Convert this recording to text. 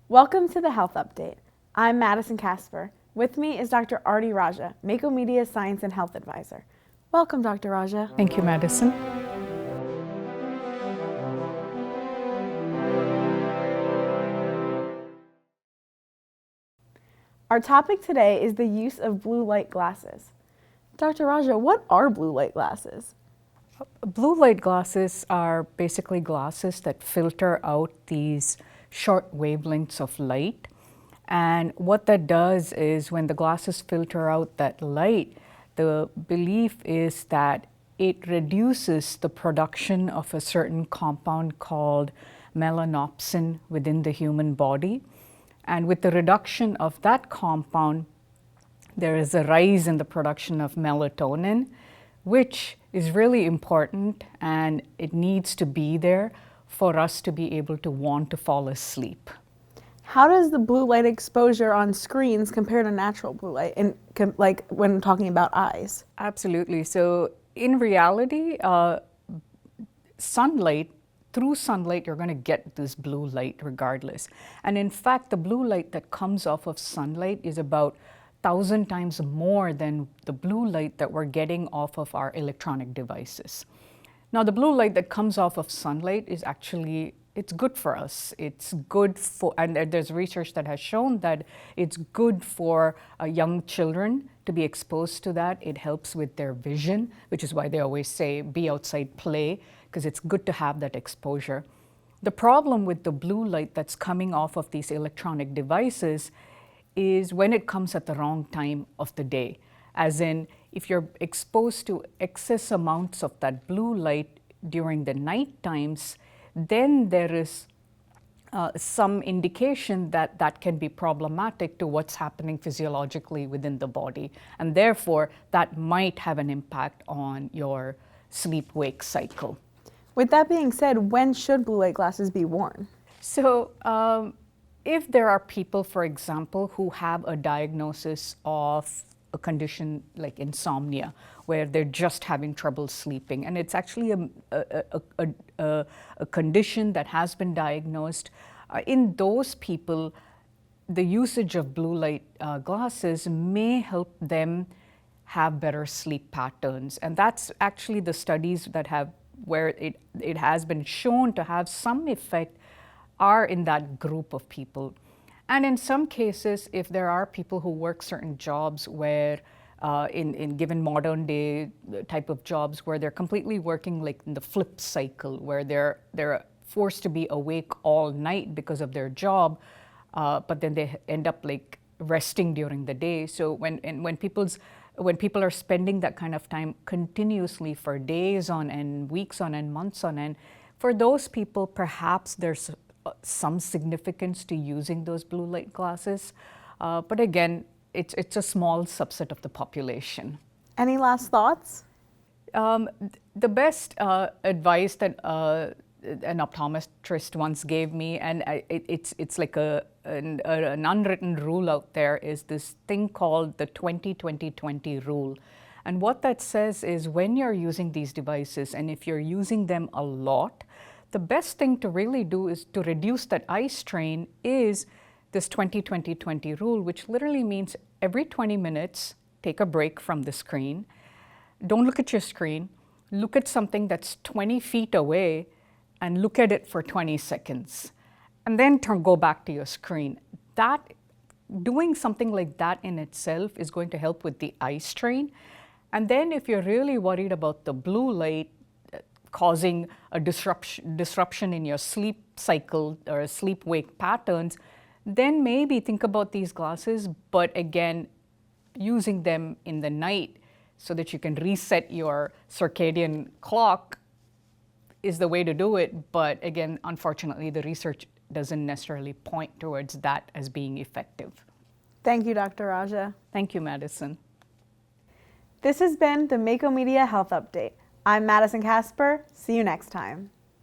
Welcome to the Health Update. I'm Madison Kasper. With me is Dr. Aarti Raja, Mako Media's Science and Health Advisor. Welcome, Dr. Raja. Thank you, Madison. Our topic today is the use of blue light glasses. Dr. Raja, what are blue light glasses? Blue light glasses are basically glasses that filter out these short wavelengths of light. And what that does is when the glasses filter out that light, the belief is that it reduces the production of a certain compound called melanopsin within the human body. And with the reduction of that compound, there is a rise in the production of melatonin, which is really important, and it needs to be there for us to be able to want to fall asleep. How does the blue light exposure on screens compare to natural blue light, like when talking about eyes? Absolutely. So in reality, through sunlight, you're going to get this blue light regardless. And in fact, the blue light that comes off of sunlight is about 1,000 times more than the blue light that we're getting off of our electronic devices. Now, the blue light that comes off of sunlight is actually, it's good for us. It's good for, and there's research that has shown that it's good for young children to be exposed to that. It helps with their vision, which is why they always say, be outside, play, because it's good to have that exposure. The problem with the blue light that's coming off of these electronic devices is when it comes at the wrong time of the day. As in, if you're exposed to excess amounts of that blue light during the night times, then there is some indication that that can be problematic to what's happening physiologically within the body. And therefore, that might have an impact on your sleep-wake cycle. With that being said, when should blue light glasses be worn? So, if there are people, for example, who have a diagnosis of a condition like insomnia, where they're just having trouble sleeping, and it's actually a condition that has been diagnosed, in those people, the usage of blue light glasses may help them have better sleep patterns. And that's actually the studies that have, where it has been shown to have some effect, are in that group of people. And in some cases, if there are people who work certain jobs where, in given modern day type of jobs where they're completely working like in the flip cycle, where they're forced to be awake all night because of their job, but then they end up like resting during the day. So when people are spending that kind of time continuously for days on end, weeks on end, months on end, for those people, perhaps there's some significance to using those blue light glasses. But again, it's a small subset of the population. Any last thoughts? The best advice that an optometrist once gave me, and it's like an unwritten rule out there, is this thing called the 20-20-20 rule. And what that says is when you're using these devices, and if you're using them a lot, the best thing to really do is to reduce that eye strain is this 20-20-20 rule, which literally means every 20 minutes, take a break from the screen. Don't look at your screen. Look at something that's 20 feet away and look at it for 20 seconds. And then go back to your screen. Doing something like that in itself is going to help with the eye strain. And then if you're really worried about the blue light causing a disruption in your sleep cycle or sleep-wake patterns, then maybe think about these glasses, but again, using them in the night so that you can reset your circadian clock is the way to do it. But again, unfortunately, the research doesn't necessarily point towards that as being effective. Thank you, Dr. Raja. Thank you, Madison. This has been the Mako Media Health Update. I'm Madison Kasper. See you next time.